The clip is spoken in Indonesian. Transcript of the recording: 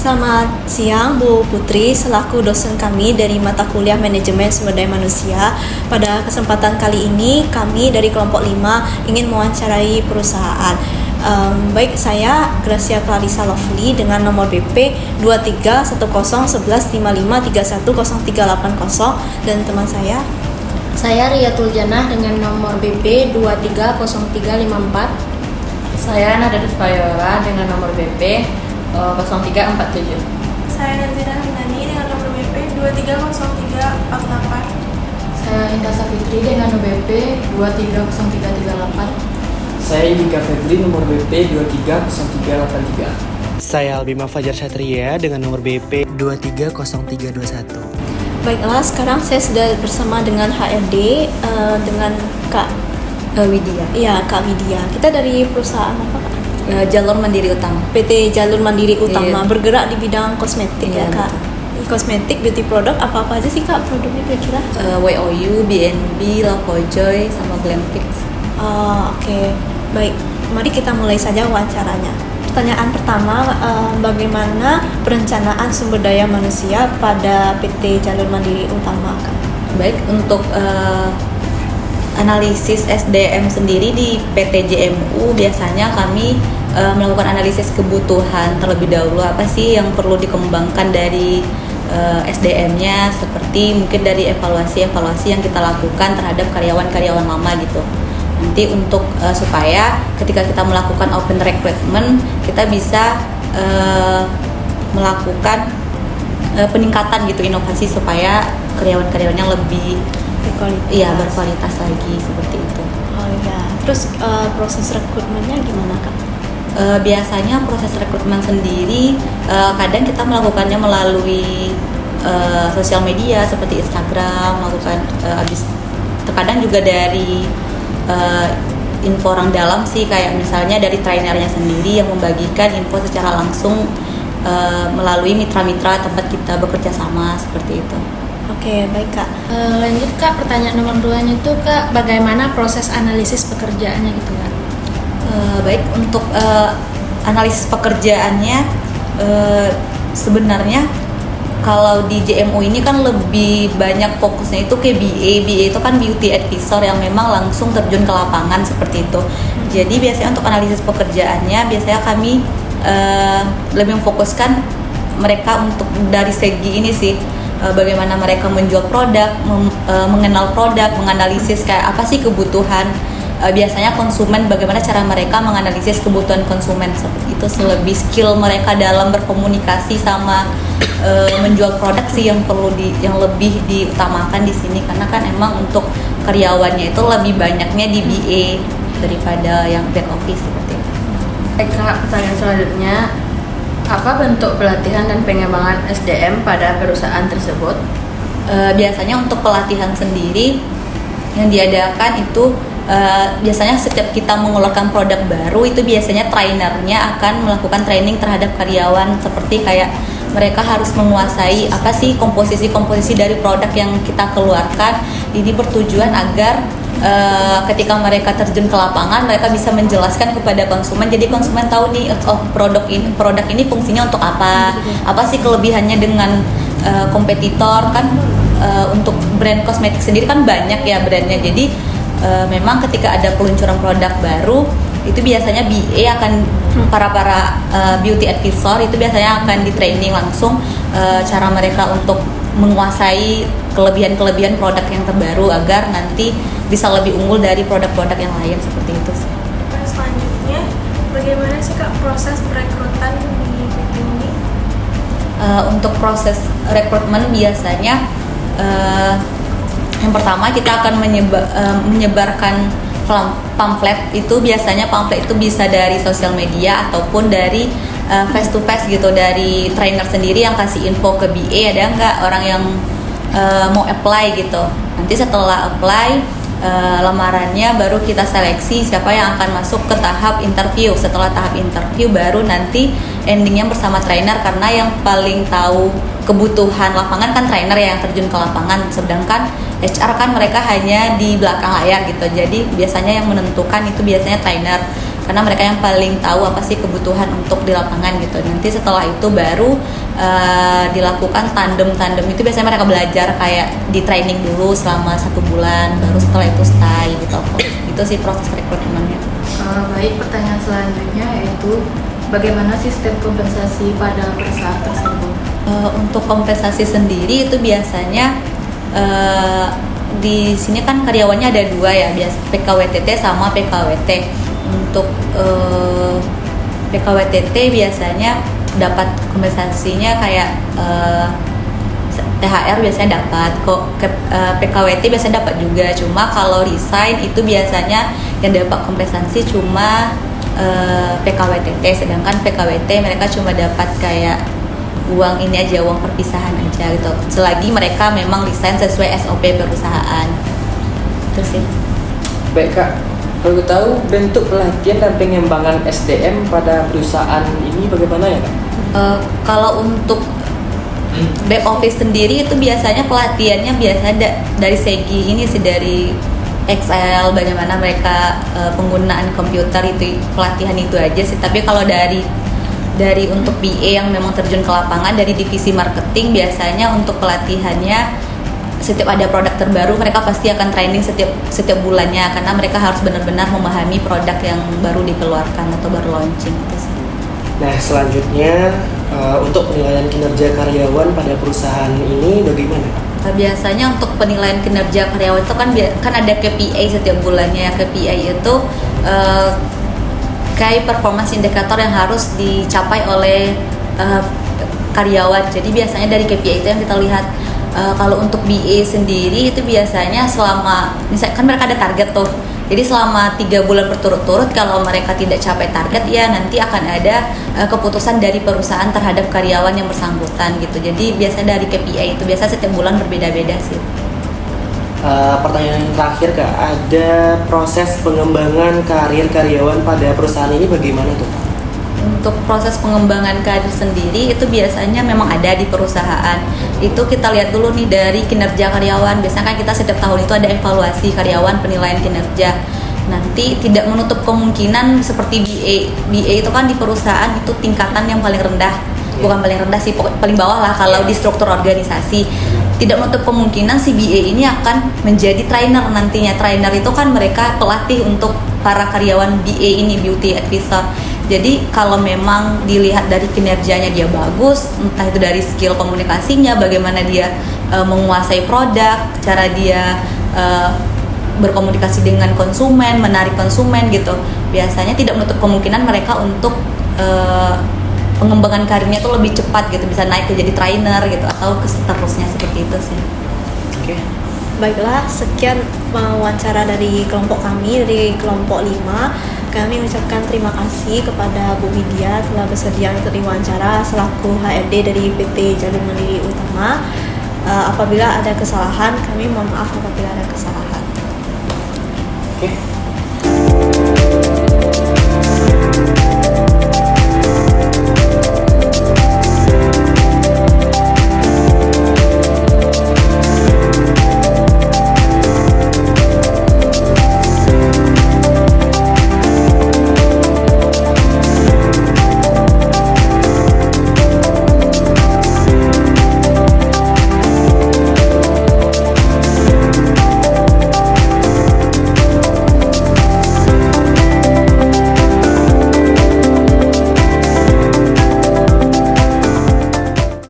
Selamat siang Bu Putri, selaku dosen kami dari mata kuliah Manajemen Sumber Daya Manusia. Pada kesempatan kali ini kami dari kelompok 5 ingin mewawancarai perusahaan. Baik, saya Gracia Clarissa Lovely dengan nomor BP 23101155310380 dan teman saya Riyatul Janah dengan nomor BP 230354. Saya Nada Dusvayora dengan nomor BP 0347. Saya Nazira Hamdani dengan nomor BP 230348. Saya Indah Safitri dengan nomor BP 230338. Saya Yika Febri nomor BP 230383. Saya Albima Fajar Satria dengan nomor BP 230321. Baiklah, sekarang saya sudah bersama dengan HRD dengan Kak Widya. Iya, Kak Widya. Kita dari perusahaan apa, Kak? Jalur Mandiri Utama. PT Jalur Mandiri Utama, Iya. Bergerak di bidang kosmetik ya, Iya, Kak. Kosmetik, beauty product, apa-apa aja sih, Kak, produknya kira-kira? WOU, BNB, Lakojoy, sama Glamfix. Oke. Baik, mari kita mulai saja wawancaranya. Pertanyaan pertama, bagaimana perencanaan sumber daya manusia pada PT Jalur Mandiri Utama, Kak? Baik, untuk analisis SDM sendiri di PT JMU biasanya kami melakukan analisis kebutuhan terlebih dahulu, apa sih yang perlu dikembangkan dari SDM-nya, seperti mungkin dari evaluasi yang kita lakukan terhadap karyawan-karyawan lama gitu. Nanti untuk supaya ketika kita melakukan open recruitment kita bisa melakukan peningkatan gitu, inovasi supaya karyawan-karyawannya lebih berkualitas lagi, seperti itu. Oh ya, terus proses rekrutmennya gimana, Kak? Biasanya proses rekrutmen sendiri kadang kita melakukannya melalui sosial media seperti Instagram, melakukan terkadang juga dari info orang dalam sih, kayak misalnya dari trainernya sendiri yang membagikan info secara langsung melalui mitra-mitra tempat kita bekerja sama, seperti itu. Oke, baik, Kak. Lanjut, Kak, pertanyaan nomor 2-nya itu, Kak, bagaimana proses analisis pekerjaannya gitu, Kak? Baik, untuk analisis pekerjaannya sebenarnya kalau di JMU ini kan lebih banyak fokusnya itu ke BA itu kan beauty advisor yang memang langsung terjun ke lapangan, seperti itu. Jadi biasanya untuk analisis pekerjaannya biasanya kami lebih memfokuskan mereka untuk dari segi ini sih, bagaimana mereka menjual produk, mengenal produk, menganalisis kayak apa sih kebutuhan biasanya konsumen, bagaimana cara mereka menganalisis kebutuhan konsumen, seperti itu. Lebih skill mereka dalam berkomunikasi sama menjual produk sih yang yang lebih diutamakan di sini, karena kan emang untuk karyawannya itu lebih banyaknya di BA daripada yang back office, seperti itu. Kak, pertanyaan selanjutnya, apa bentuk pelatihan dan pengembangan SDM pada perusahaan tersebut? Biasanya untuk pelatihan sendiri yang diadakan itu biasanya setiap kita mengeluarkan produk baru itu biasanya trainernya akan melakukan training terhadap karyawan, seperti kayak mereka harus menguasai apa sih komposisi dari produk yang kita keluarkan. Ini bertujuan agar ketika mereka terjun ke lapangan mereka bisa menjelaskan kepada konsumen, jadi konsumen tahu nih, oh produk ini fungsinya untuk apa sih kelebihannya dengan kompetitor kan. Untuk brand kosmetik sendiri kan banyak ya brandnya, jadi memang ketika ada peluncuran produk baru itu biasanya BA akan para beauty advisor itu biasanya akan di training langsung cara mereka untuk menguasai kelebihan produk yang terbaru agar nanti bisa lebih unggul dari produk-produk yang lain, seperti itu sih. Selanjutnya, bagaimana sih, Kak, proses perekrutan di PT ini? Untuk proses rekrutmen biasanya yang pertama kita akan menyebarkan pamflet. Itu biasanya pamflet itu bisa dari sosial media ataupun dari face to face gitu, dari trainer sendiri yang kasih info ke BA ada nggak orang yang mau apply gitu. Nanti setelah apply lamarannya baru kita seleksi siapa yang akan masuk ke tahap interview. Setelah tahap interview baru nanti endingnya bersama trainer, karena yang paling tahu kebutuhan lapangan kan trainer yang terjun ke lapangan, sedangkan HR kan mereka hanya di belakang layar gitu. Jadi biasanya yang menentukan itu biasanya trainer. karena mereka yang paling tahu apa sih kebutuhan untuk di lapangan gitu. Nanti setelah itu baru dilakukan tandem itu biasanya mereka belajar kayak di training dulu selama 1 bulan, baru setelah itu stay gitu. Itu sih proses rekrutmennya. Baik, pertanyaan selanjutnya yaitu bagaimana sistem kompensasi pada perusahaan tersebut? Untuk kompensasi sendiri itu biasanya di sini kan karyawannya ada 2 ya, PKWTT sama PKWT. Untuk PKWTT biasanya dapat kompensasinya kayak THR biasanya dapat kok, PKWT biasanya dapat juga. Cuma kalau resign itu biasanya yang dapat kompensasi cuma PKWTT, sedangkan PKWT mereka cuma dapat kayak uang ini aja, uang perpisahan aja gitu, selagi mereka memang resign sesuai SOP perusahaan. Itu sih. Baik Kak, kalau tahu bentuk pelatihan dan pengembangan SDM pada perusahaan ini bagaimana ya Kak? Kalau untuk back office sendiri itu biasanya pelatihannya dari segi ini sih, dari Excel, bagaimana mereka penggunaan komputer, itu pelatihan itu aja sih. Tapi kalau dari untuk BA yang memang terjun ke lapangan dari divisi marketing, biasanya untuk pelatihannya setiap ada produk terbaru mereka pasti akan training setiap bulannya, karena mereka harus benar-benar memahami produk yang baru dikeluarkan atau baru launching gitu sih. Nah, selanjutnya untuk penilaian kinerja karyawan pada perusahaan ini bagaimana? Biasanya untuk penilaian kinerja karyawan itu kan ada KPI setiap bulannya. KPI itu Key Performance Indicator yang harus dicapai oleh karyawan. Jadi biasanya dari KPI itu yang kita lihat. Kalau untuk BA sendiri itu biasanya misalkan mereka ada target tuh. Jadi selama 3 bulan berturut-turut kalau mereka tidak capai target, ya nanti akan ada keputusan dari perusahaan terhadap karyawan yang bersangkutan gitu. Jadi biasanya dari KPI itu biasa setiap bulan berbeda-beda sih. Pertanyaan yang terakhir Kak, ada proses pengembangan karir karyawan pada perusahaan ini bagaimana tuh? Untuk proses pengembangan karir sendiri itu biasanya memang ada di perusahaan. Itu kita lihat dulu nih dari kinerja karyawan. Biasanya kan kita setiap tahun itu ada evaluasi karyawan, penilaian kinerja. Nanti tidak menutup kemungkinan seperti BA itu kan di perusahaan itu tingkatan yang paling rendah. Bukan paling rendah sih, paling bawah lah kalau di struktur organisasi. Tidak menutup kemungkinan si BA ini akan menjadi trainer nantinya. Trainer itu kan mereka pelatih untuk para karyawan BA ini, beauty advisor. Jadi kalau memang dilihat dari kinerjanya dia bagus, entah itu dari skill komunikasinya, bagaimana dia menguasai produk, cara dia berkomunikasi dengan konsumen, menarik konsumen gitu. Biasanya tidak menutup kemungkinan mereka untuk pengembangan karirnya itu lebih cepat gitu, bisa naik ke jadi trainer gitu atau seterusnya seperti itu sih. Oke. Baiklah, sekian wawancara dari kelompok kami, dari kelompok 5. Kami mengucapkan terima kasih kepada Bu Widya telah bersedia untuk diwawancara selaku HRD dari PT Jalur Mandiri Utama. Apabila ada kesalahan, kami mohon maaf apabila ada kesalahan.